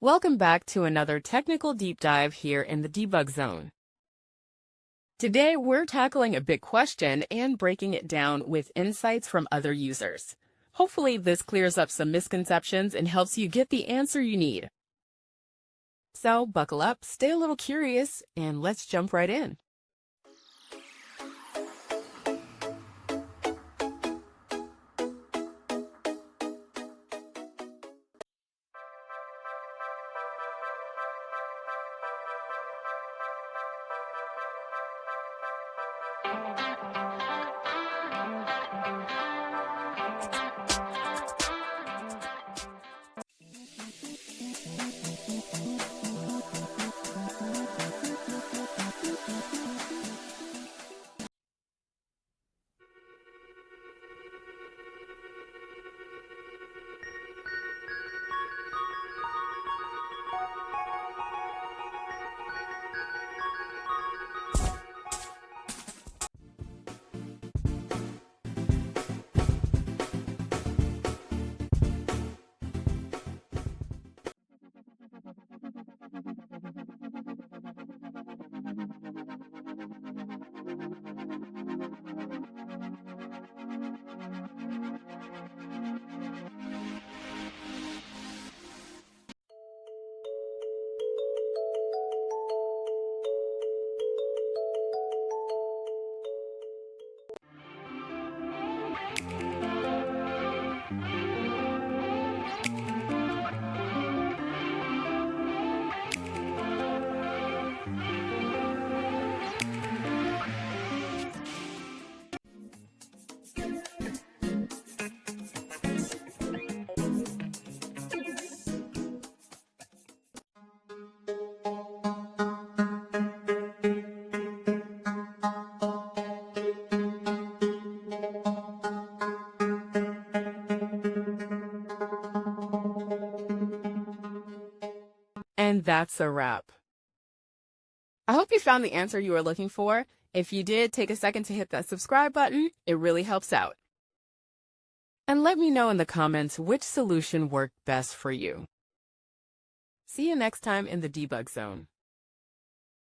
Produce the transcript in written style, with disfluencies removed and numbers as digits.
Welcome back to another technical deep dive here in the debug zone. Today, we're tackling a big question and breaking it down with insights from other users. Hopefully, this clears up some misconceptions and helps you get the answer you need. So, buckle up, stay a little curious, and let's jump right in. And that's a wrap. I hope you found the answer you were looking for. If you did, take a second to hit that subscribe button. It really helps out. And let me know in the comments which solution worked best for you. See you next time in the debug zone.